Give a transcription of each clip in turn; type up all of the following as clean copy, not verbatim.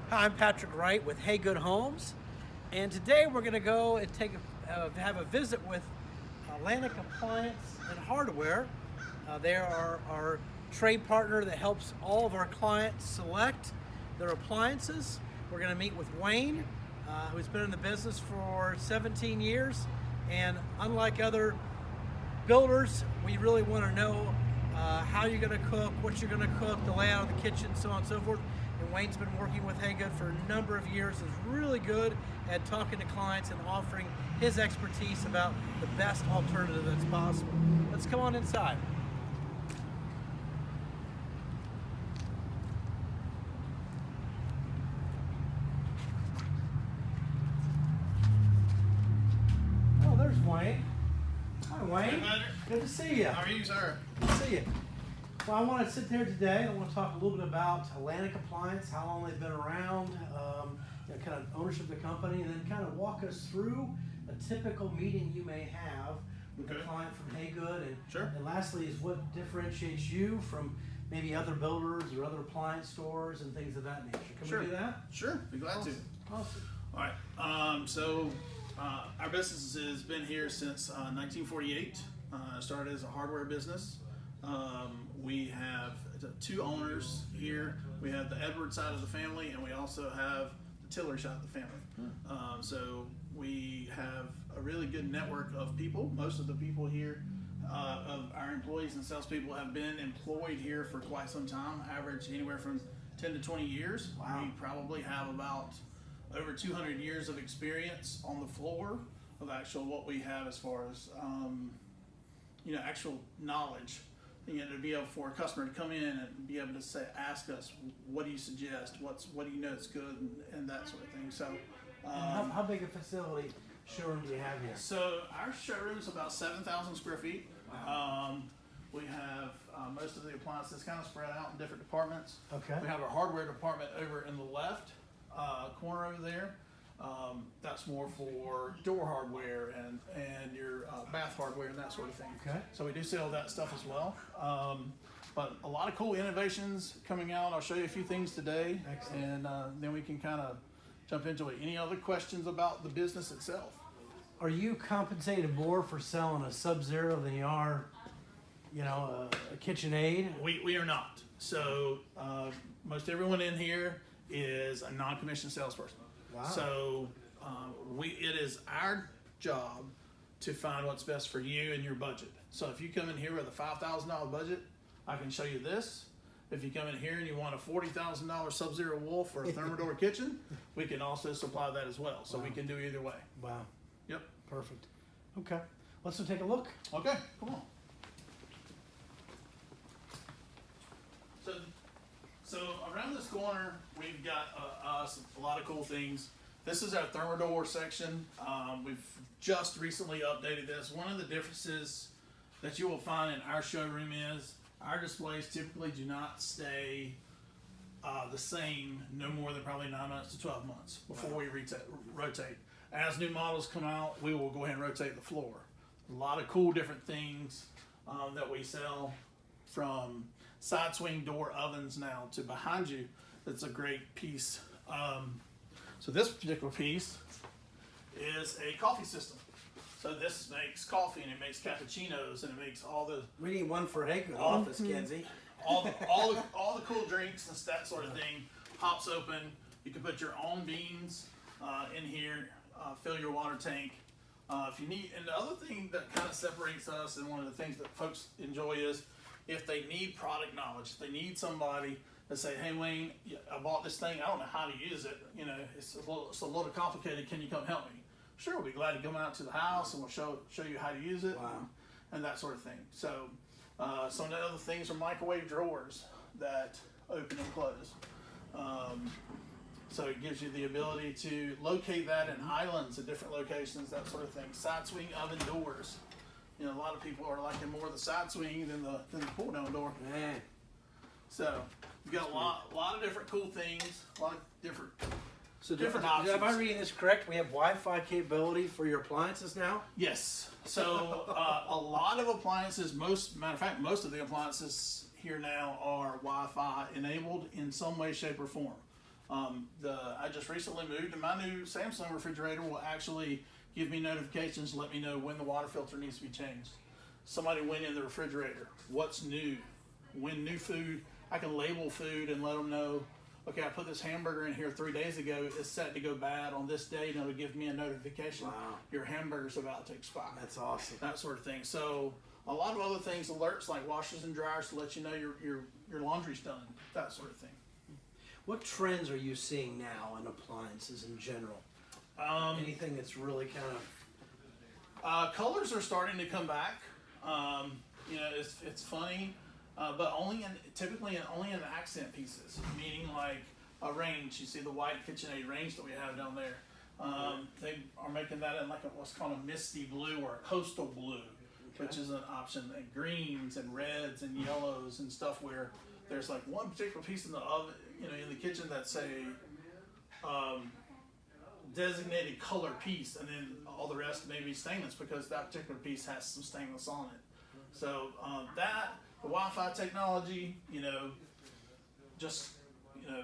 Hi, I'm Patrick Wright with Hey Good Homes, and today we're going to go and have a visit with Atlantic Appliance and Hardware. They are our trade partner that helps all of our clients select their appliances. We're going to meet with Wayne, who's been in the business for 17 years, and unlike other builders, we really want to know how you're going to cook, what you're going to cook, the layout of the kitchen, so on and so forth. And Wayne's been working with Haygood for a number of years, is really good at talking to clients and offering his expertise about the best alternative that's possible. Let's come on inside. Oh, there's Wayne. Hi, Wayne. Hey, Good to see you. how are you, sir? Good to see you. Well, I want to sit there today. I want to talk a little bit about Atlantic Appliance, how long they've been around, kind of ownership of the company, and then kind of walk us through a typical meeting you may have with a client from Haygood. And, Sure. and lastly is what differentiates you from maybe other builders or other appliance stores and things of that nature. Can we do that? Sure, be glad to. Awesome. All right. Our business has been here since 1948. Started as a hardware business. We have two owners here. We have the Edward side of the family, and we also have the Tiller side of the family. So we have a really good network of people. Most of the people here, of our employees and salespeople, have been employed here for quite some time, average anywhere from 10 to 20 years. Wow. We probably have about over 200 years of experience on the floor of actual what we have as far as actual knowledge. To be able for a customer to come in and be able to ask us, what do you suggest? What do you know is good, and that sort of thing. So, And how big a facility showroom do you have here? so our showroom is about 7,000 square feet. Wow. We have most of the appliances kind of spread out in different departments. Okay. We have our hardware department over in the left corner over there. That's more for door hardware and your bath hardware and that sort of thing. Okay. So we do sell that stuff as well. But a lot of cool innovations coming out. I'll show you a few things today. Excellent. And then we can kind of jump into it. Any other questions about the business itself? Are you compensated more for selling a Sub-Zero than you are, a KitchenAid? We are not. So most everyone in here is a non-commissioned salesperson. Wow. So it is our job to find what's best for you and your budget. So if you come in here with a $5,000 budget, I can show you this. If you come in here and you want a $40,000 Sub-Zero Wolf or a Thermador kitchen, we can also supply that as well. So we can do either way. Wow. Yep. Perfect. Okay. Let's go take a look. Okay, come on. So around this corner, we've got a lot of cool things. This is our Thermador section. We've just recently updated this. One of the differences that you will find in our showroom is our displays typically do not stay the same no more than probably 9 months to 12 months before we rotate. As new models come out, we will go ahead and rotate the floor. A lot of cool different things that we sell, from side swing door ovens now to behind you. That's a great piece. So this particular piece is a coffee system. So this makes coffee, and it makes cappuccinos, and it makes all the We need one for Haygood office, Kenzie. all the cool drinks and that sort of thing. Pops open. You can put your own beans in here. Fill your water tank. If you need, and the other thing that kind of separates us, and one of the things that folks enjoy, is if they need product knowledge. If they need somebody to say, "Hey Wayne, I bought this thing. I don't know how to use it. It's a little complicated. Can you come help me?" Sure, we'll be glad to come out to the house, and we'll show you how to use it. Wow. and that sort of thing. So some of the other things are microwave drawers that open and close. So it gives you the ability to locate that in islands at different locations, that sort of thing. Side swing oven doors. A lot of people are liking more the side swing than the pull down door. Man. So you've got a lot of different cool things, a lot of different So different Am I options. reading this correct? We have Wi-Fi capability for your appliances now? Yes. So a lot of appliances, matter of fact, most of the appliances here now are Wi-Fi enabled in some way, shape, or form. I just recently moved, and my new Samsung refrigerator will actually give me notifications, let me know when the water filter needs to be changed. Somebody went in the refrigerator. What's new? When new food, I can label food and let them know, okay, I put this hamburger in here 3 days ago. It's set to go bad on this date, and it'll give me a notification. Wow. Your hamburger's about to expire. That's awesome. That sort of thing. So a lot of other things, alerts like washers and dryers to let you know your laundry's done. That sort of thing. What trends are you seeing now in appliances in general? Anything that's really kind of... Colors are starting to come back. You know, it's funny, but typically only in accent pieces, meaning like a range. You see the white KitchenAid range that we have down there. They are making that in like what's called a misty blue or a coastal blue, which is an option. And greens and reds and yellows and stuff where there's like one particular piece in the oven, you know, in the kitchen that's a designated color piece, and then all the rest may be stainless because that particular piece has some stainless on it. So that, the Wi-Fi technology, you know, just, you know,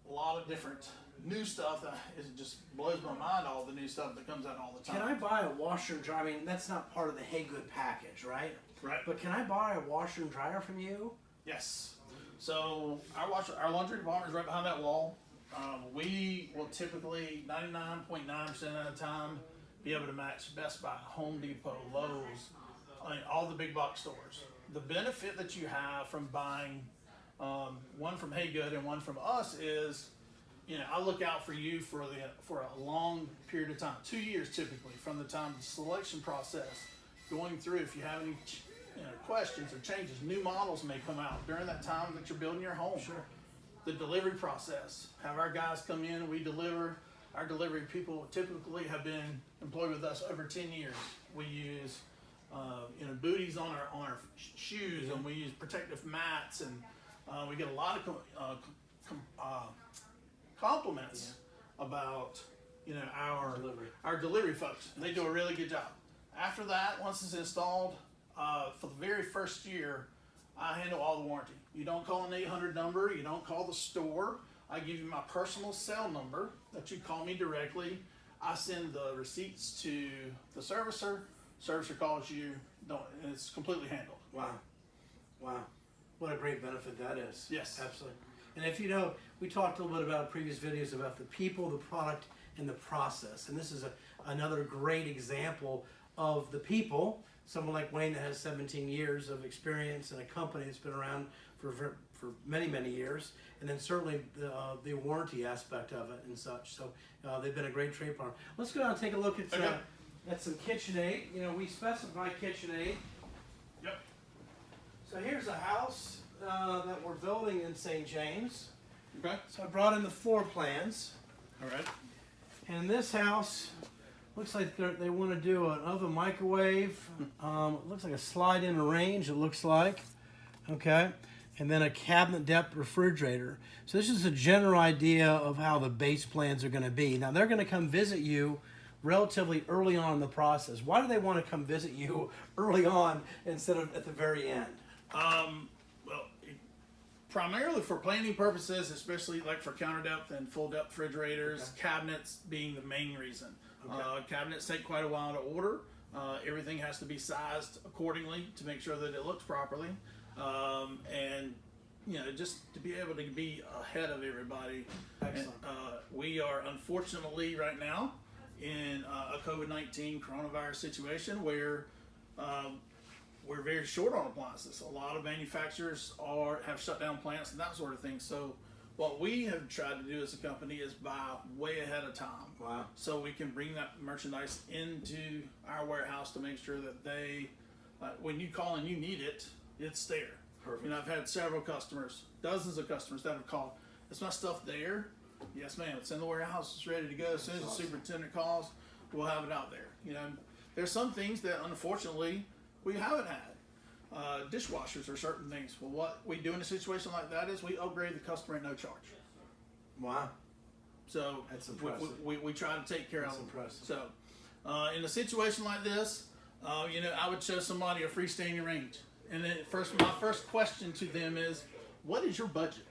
a lot of different new stuff that it just blows my mind, all the new stuff that comes out all the time. Can I buy a washer and dryer? I mean, that's not part of the Hey Good package, right? Right. But can I buy a washer and dryer from you? Yes. So our laundry department is right behind that wall. We will typically 99.9% of the time be able to match Best Buy, Home Depot, Lowe's, I mean, all the big box stores. The benefit that you have from buying one from Hey Good and one from us is, you know, I look out for you for a long period of time, 2 years typically, from the time the selection process going through. If you have any questions or changes, new models may come out during that time that you're building your home. Sure. The delivery process, have our guys come in, we deliver. Our delivery people typically have been employed with us over 10 years. We use booties on our shoes, and we use protective mats, and we get a lot of compliments about our delivery folks. They do a really good job. After that, once it's installed, for the very first year, I handle all the warranty. You don't call an 800 number. You don't call the store. I give you my personal cell number that you call me directly. I send the receipts to the servicer. Servicer calls you. And it's completely handled. Wow. Wow. What a great benefit that is. Yes. Absolutely. And if you know, we talked a little bit about previous videos about the people, the product, and the process. And this is another great example of the people. Someone like Wayne that has 17 years of experience in a company that's been around for many, many years. And then certainly the warranty aspect of it and such. So they've been a great trade partner. Let's go down and take a look at some KitchenAid. You know, we specify KitchenAid. Yep. So here's a house that we're building in St. James. Okay. So I brought in the floor plans. All right. And this house looks like they want to do an oven microwave. It looks like a slide-in range, it looks like. Okay. And then a cabinet depth refrigerator. So this is a general idea of how the base plans are going to be. Now they're going to come visit you relatively early on in the process. Why do they want to come visit you early on instead of at the very end? Well, primarily for planning purposes, especially like for counter depth and full depth refrigerators, cabinets being the main reason. Cabinets take quite a while to order. Everything has to be sized accordingly to make sure that it looks properly. And just to be able to be ahead of everybody. Excellent. And, we are unfortunately right now in a COVID-19 coronavirus situation where we're very short on appliances. A lot of manufacturers have shut down plants and that sort of thing. So what we have tried to do as a company is buy way ahead of time. Wow. So we can bring that merchandise into our warehouse to make sure that they, when you call and you need it, it's there. Perfect. You know, I've had several customers, dozens of customers that have called. Is my stuff there? Yes, ma'am. It's in the warehouse. It's ready to go. As soon as the superintendent calls, we'll have it out there. You know, there's some things that unfortunately we haven't had. Dishwashers or certain things. Well, what we do in a situation like that is we upgrade the customer at no charge. Wow. So that's impressive. We try to take care of them. Impressive. So in a situation like this, I would show somebody a freestanding range. And then my first question to them is, what is your budget?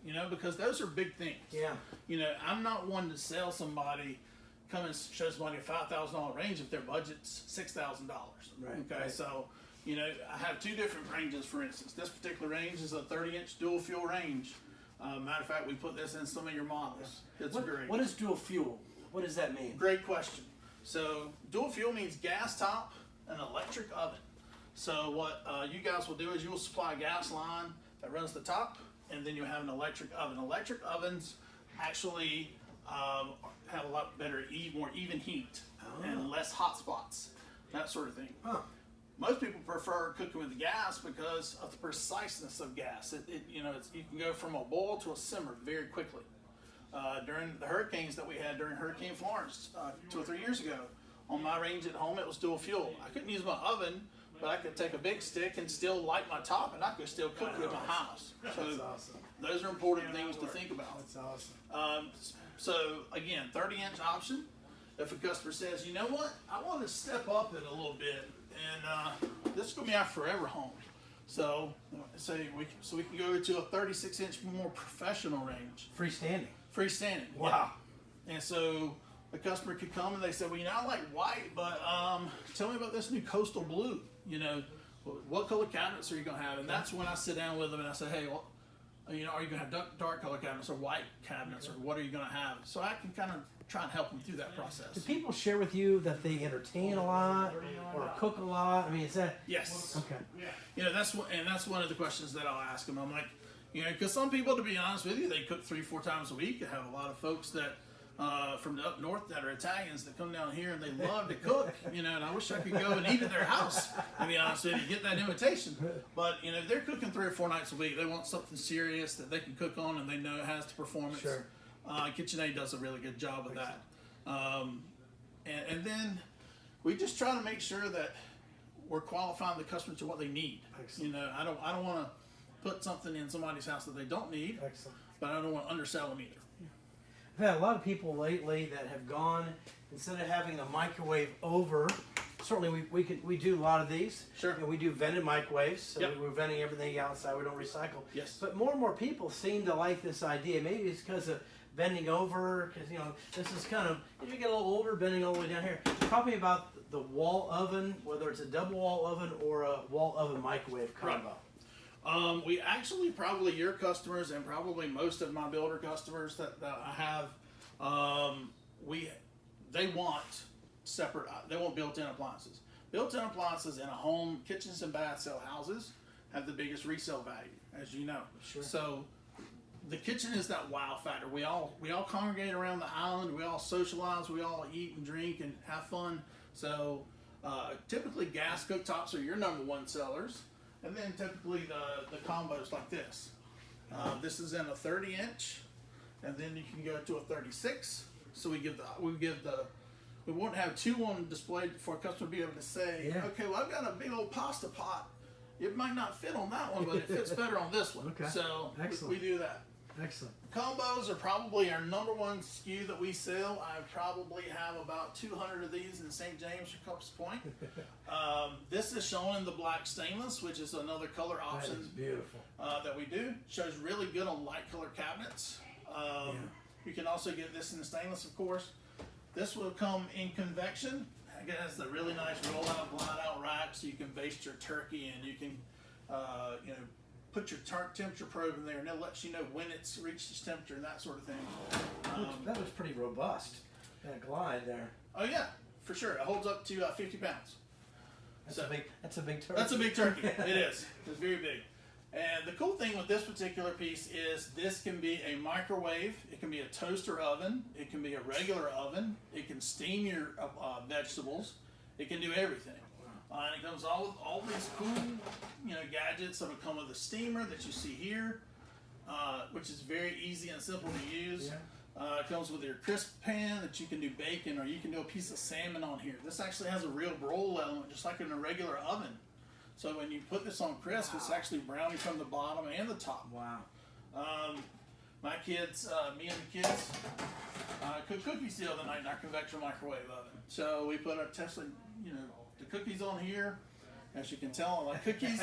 You know, because those are big things. Yeah. You know, I'm not one to sell somebody, come and show somebody a $5,000 range if their budget's $6,000. Right, Okay, right. so, you know, I have two different ranges, for instance. This particular range is a 30-inch dual fuel range. Matter of fact, we put this in some of your models. It's great. What is dual fuel? What does that mean? Great question. So dual fuel means gas top and electric oven. So what you guys will do is you will supply a gas line that runs the top, and then you have an electric oven. Electric ovens actually have a lot better, more even heat and less hot spots, that sort of thing. Huh. Most people prefer cooking with gas because of the preciseness of gas. You know, you can go from a boil to a simmer very quickly. During the hurricanes that we had during Hurricane Florence 2 or 3 years ago, on my range at home, it was dual fuel. I couldn't use my oven, but I could take a big stick and still light my top, and I could still cook in my house. So That's awesome. those are important things to think about. That's awesome. So again, 30-inch option. If a customer says, you know what, I want to step up it a little bit, and this is going to be our forever home. So we can go to a 36-inch more professional range, Freestanding. freestanding. Wow. Yeah. And so the customer could come and they say, well, you know, I like white, but tell me about this new coastal blue. You know, what color cabinets are you going to have? And that's when I sit down with them and I say, hey, well, you know, are you going to have dark color cabinets or white cabinets, or what are you going to have? So I can kind of try and help them through that process. Do people share with you that they entertain a lot or cook a lot? I mean, is that Yes. okay? You know, that's one of the questions that I'll ask them. I'm like, you know, because some people, to be honest with you, they cook 3-4 times a week. I have a lot of folks that from up north that are Italians that come down here and they love to cook. You know, and I wish I could go and eat at their house. To be honest with you, get that invitation. But you know, if they're cooking 3 or 4 nights a week, they want something serious that they can cook on and they know it has the performance. Sure. KitchenAid does a really good job of that. And then we just try to make sure that we're qualifying the customer to what they need. Excellent. You know, I don't want to put something in somebody's house that they don't need, Excellent. but I don't want to undersell them either. I've had a lot of people lately that have gone, instead of having the microwave over, certainly we do a lot of these. Sure. And we do vented microwaves, so Yep. we're venting everything outside, we don't recycle. Yes. But more and more people seem to like this idea. Maybe it's because of bending over, because, you know, this is kind of, as you get a little older, bending all the way down here. Talk to me about the wall oven, whether it's a double wall oven or a wall oven microwave combo. We actually, probably your customers and probably most of my builder customers that I have, they want separate, they want built-in appliances. Built-in appliances in a home, kitchens and bath cell houses have the biggest resale value, as you know. Sure. So the kitchen is that wow factor. We all congregate around the island. We all socialize. We all eat and drink and have fun. So typically gas cooktops are your #1 sellers, and then typically the combos like this. This is in a 30-inch, and then you can go to a 36. So we won't have 2 on display for a customer to be able to say, Yeah. okay, well, I've got a big old pasta pot. It might not fit on that one, but it fits better on this one. Okay. So Excellent. we do that. Excellent. Combos are probably our #1 SKU that we sell. I probably have about 200 of these in St. James or Cups Point. This is shown in the black stainless, which is another color That option is beautiful. that we do. Shows really good on light color cabinets. You can also get this in the stainless, of course. This will come in convection. It has the really nice roll-out, glide-out rack, so you can baste your turkey, and you can, you know, put your temperature probe in there, and it lets you know when it's reached its temperature and that sort of thing. That was pretty robust. That glide there. Oh yeah, for sure. It holds up to 50 pounds. That's So- a big. That's a big turkey. That's a big turkey. It is. It's very big. And the cool thing with this particular piece is this can be a microwave, it can be a toaster oven, it can be a regular oven, it can steam your vegetables, it can do everything. And it comes all with all these cool, you know, gadgets that will come with a steamer that you see here, which is very easy and simple to use. Yeah. It comes with your crisp pan that you can do bacon, or you can do a piece of salmon on here. This actually has a real broil element, just like in a regular oven. So when you put this on crisp, it's actually browning from the bottom and the top. Wow. My kids, me and the kids, cooked cookies the other night in our convection microwave oven. So we put our Tesla, you know, the cookies on here. As you can tell, I like cookies.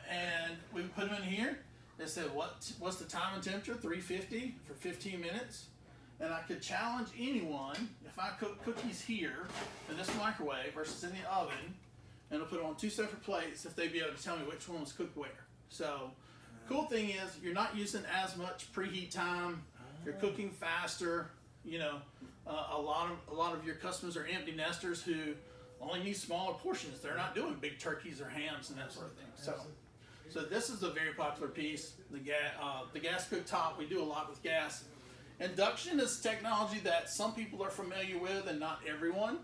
And we put them in here. They said, what's the time and temperature? 350 for 15 minutes. And I could challenge anyone, if I cook cookies here in this microwave versus in the oven, and I'll put it on 2 separate plates, if they'd be able to tell me which one was cooked where. So, cool thing is, you're not using as much preheat time. You're cooking faster. You know, a lot of your customers are empty nesters who only need smaller portions. They're not doing big turkeys or hams and that sort of thing. So this is a very popular piece. The gas cooktop. We do a lot with gas. Induction is technology that some people are familiar with and not everyone.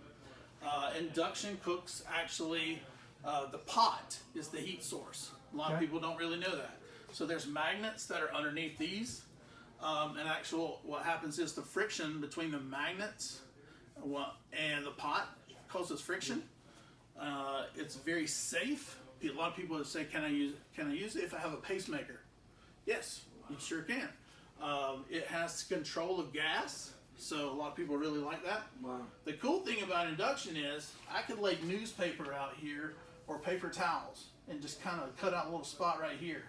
Induction cooks actually, the pot is the heat source. A lot of people don't really know that. So there's magnets that are underneath these. What happens is the friction between the magnets and the pot causes friction. It's very safe. A lot of people say, can I use it if I have a pacemaker? Yes, you sure can. It has control of gas, so a lot of people really like that. Wow. The cool thing about induction is I could lay newspaper out here or paper towels and just kind of cut out a little spot right here.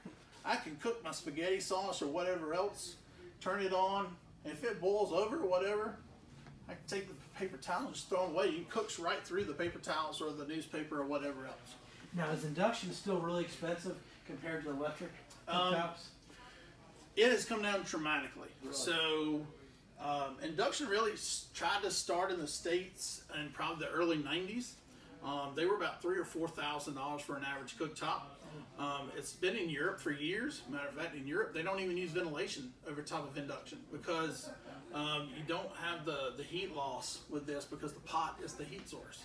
I can cook my spaghetti sauce or whatever else, turn it on, and if it boils over or whatever, I can take the paper towel and just throw them away. It cooks right through the paper towels or the newspaper or whatever else. Now, is induction still really expensive compared to electric cooktops? It has come down dramatically. Really? So, induction really tried to start in the States in probably the early 90s. They were about $3,000 or $4,000 for an average cooktop. It's been in Europe for years. Matter of fact, in Europe, they don't even use ventilation over top of induction because you don't have the heat loss with this because the pot is the heat source.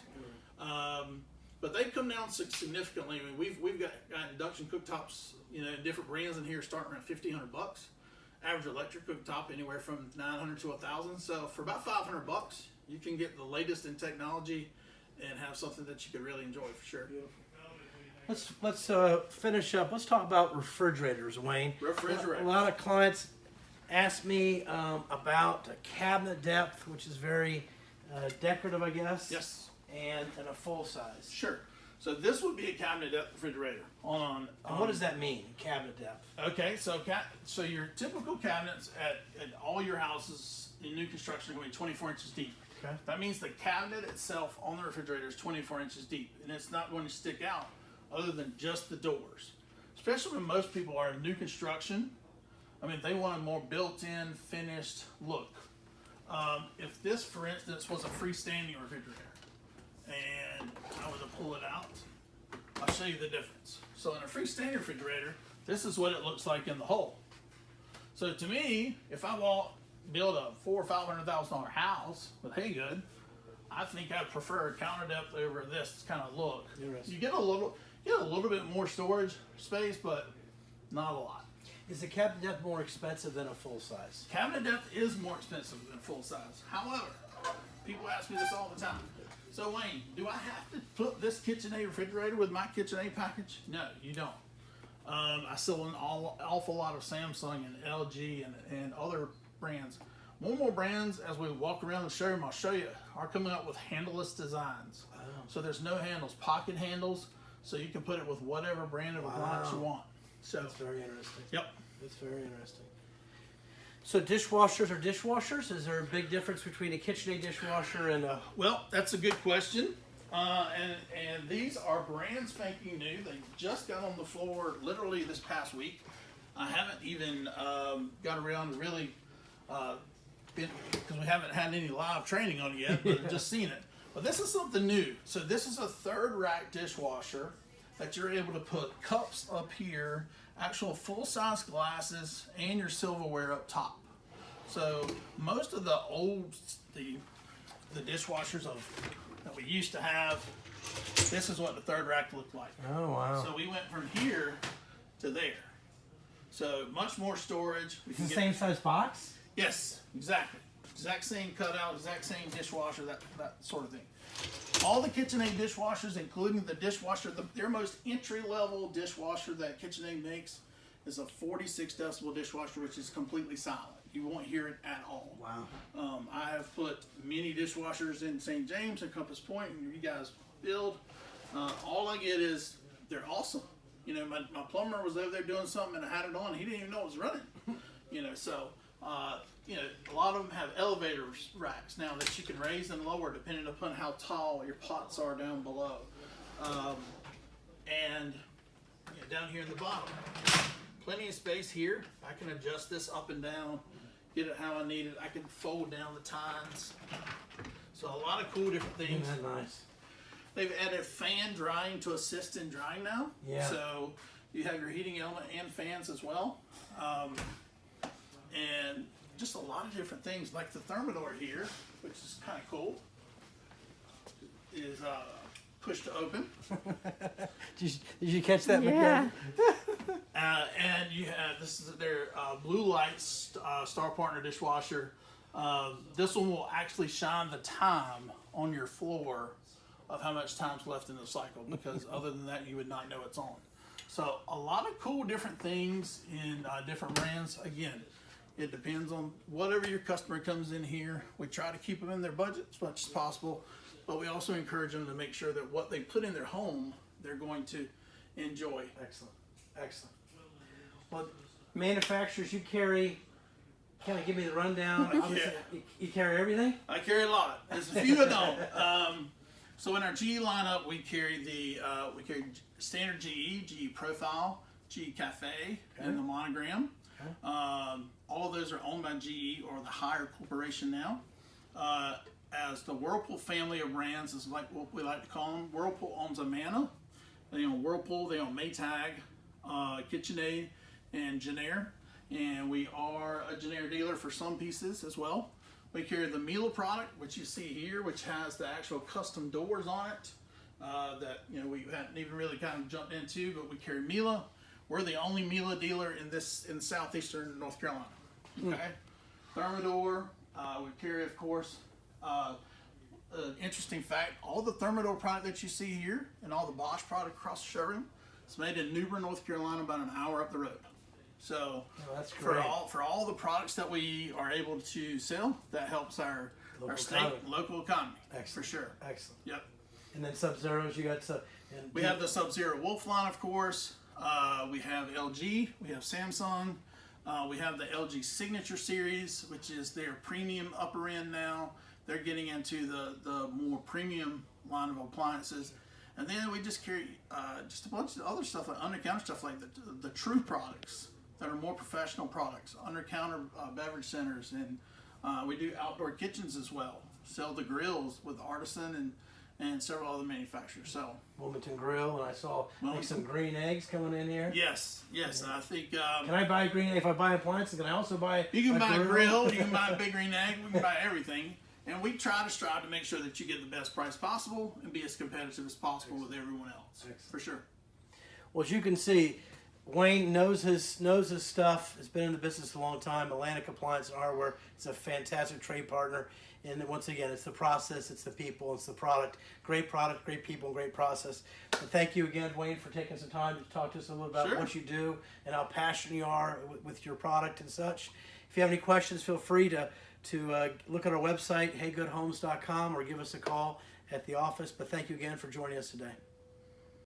But they've come down significantly. I mean, we've got induction cooktops, you know, in different brands in here, starting around $1,500. Average electric cooktop anywhere from $900 to $1,000. So for about $500, you can get the latest in technology and have something that you could really enjoy for sure. Beautiful. Let's finish up. Let's talk about refrigerators, Wayne. Refrigerator. A lot of clients ask me about cabinet depth, which is very decorative, I guess. Yes. And a full size. Sure. So this would be a cabinet depth refrigerator. And what does that mean, cabinet depth? Okay, so your typical cabinets at all your houses in new construction are going to be 24 inches deep. Okay. That means the cabinet itself on the refrigerator is 24 inches deep, and it's not going to stick out other than just the doors. Especially when most people are in new construction. I mean, they want a more built-in, finished look. If this, for instance, was a freestanding refrigerator, and I were to pull it out, I'll show you the difference. So in a freestanding refrigerator, this is what it looks like in the hole. So to me, if I build a $400,000 or $500,000 house with Haygood, I think I'd prefer a counter depth over this kind of look. You get a little bit more storage space, but not a lot. Is the cabinet depth more expensive than a full size? Cabinet depth is more expensive than full size. However, people ask me this all the time. So Wayne, do I have to put this KitchenAid refrigerator with my KitchenAid package? No, you don't. I sell an awful lot of Samsung and LG and other brands. More brands, as we walk around the showroom, I'll show you, are coming up with handleless designs. Wow. So there's no handles, pocket handles, so you can put it with whatever brand of appliance you want. So that's very interesting. Yep. That's very interesting. So dishwashers are dishwashers? Is there a big difference between a KitchenAid dishwasher and a... Well, that's a good question. And these are brand spanking new. They just got on the floor literally this past week. I haven't even got around to really, because we haven't had any live training on it yet, but I've just seen it. But this is something new. So this is a third rack dishwasher that you're able to put cups up here, actual full-size glasses, and your silverware up top. So most of the dishwashers that we used to have, this is what the third rack looked like. Oh, wow. So we went from here to there. So much more storage. It's the same size box? Yes, exactly. Exact same cutout, exact same dishwasher, that sort of thing. All the KitchenAid dishwashers, including the dishwasher, their most entry-level dishwasher that KitchenAid makes is a 46 decibel dishwasher, which is completely silent. You won't hear it at all. Wow. I have put many dishwashers in St. James and Compass Point, and you guys build. All I get is they're awesome. You know, my plumber was over there doing something and I had it on. He didn't even know it was running. You know, so you know, a lot of them have elevator racks now that you can raise and lower depending upon how tall your pots are down below. And you know, down here in the bottom, plenty of space here. I can adjust this up and down, get it how I need it. I can fold down the tines. So a lot of cool different things. Isn't that nice? They've added fan drying to assist in drying now. Yeah. So you have your heating element and fans as well. And just a lot of different things, like the thermidor here, which is kind of cool, is push to open. Did you catch that, Yeah. And you have, this is their blue lights Star Partner dishwasher. This one will actually shine the time on your floor of how much time's left in the cycle, because other than that you would not know it's on. So a lot of cool different things in different brands. Again, it depends on whatever your customer comes in here. We try to keep them in their budget as much as possible, but we also encourage them to make sure that what they put in their home, they're going to enjoy. Excellent, excellent. Well, manufacturers, you carry. Kind of give me the rundown. Obviously, you carry everything. I carry a lot. There's a few I don't. So in our GE lineup, we carry standard GE Profile, GE Cafe, and the Monogram. Okay. All of those are owned by GE or the Haier Corporation now. As the Whirlpool family of brands is like what we like to call them. Whirlpool owns Amana. They own Whirlpool. They own Maytag, KitchenAid, and Jennair. And we are a Jennair dealer for some pieces as well. We carry the Miele product, which you see here, which has the actual custom doors on it that we hadn't even really kind of jumped into, but we carry Miele. We're the only Miele dealer in southeastern North Carolina. Okay, Thermador. We carry, of course. Interesting fact: all the Thermador product that you see here and all the Bosch product across the showroom, it's made in New Bern, North Carolina, about an hour up the road. So that's great. for all the products that we are able to sell, that helps our state economy. local economy. Excellent. For sure. Excellent. Yep. And then Sub-Zeros, you got some. We have the Sub-Zero Wolf line, of course. We have LG. We have Samsung. We have the LG Signature Series, which is their premium upper end now. They're getting into the more premium line of appliances. And then we just carry just a bunch of other stuff, like under-counter stuff, like the True products that are more professional products, under-counter beverage centers, and we do outdoor kitchens as well. Sell the grills with Artisan and several other manufacturers. So Wilmington Grill, and I saw like some green eggs coming in here. yes, and I think Can I buy green egg if I buy appliances? Can I also buy? you can buy a grill, you can buy a big green egg, we can buy everything. And we try to strive to make sure that you get the best price possible and be as competitive as possible with everyone else. Excellent. For sure. Well, as you can see, Wayne knows his stuff. Has been in the business a long time. Atlantic Appliance and Hardware is a fantastic trade partner. And once again, it's the process, it's the people, it's the product. Great product, great people, and great process. And thank you again, Wayne, for taking some time to talk to us a little about Sure. what you do and how passionate you are with your product and such. If you have any questions, feel free to look at our website, heygoodhomes.com, or give us a call at the office. But thank you again for joining us today.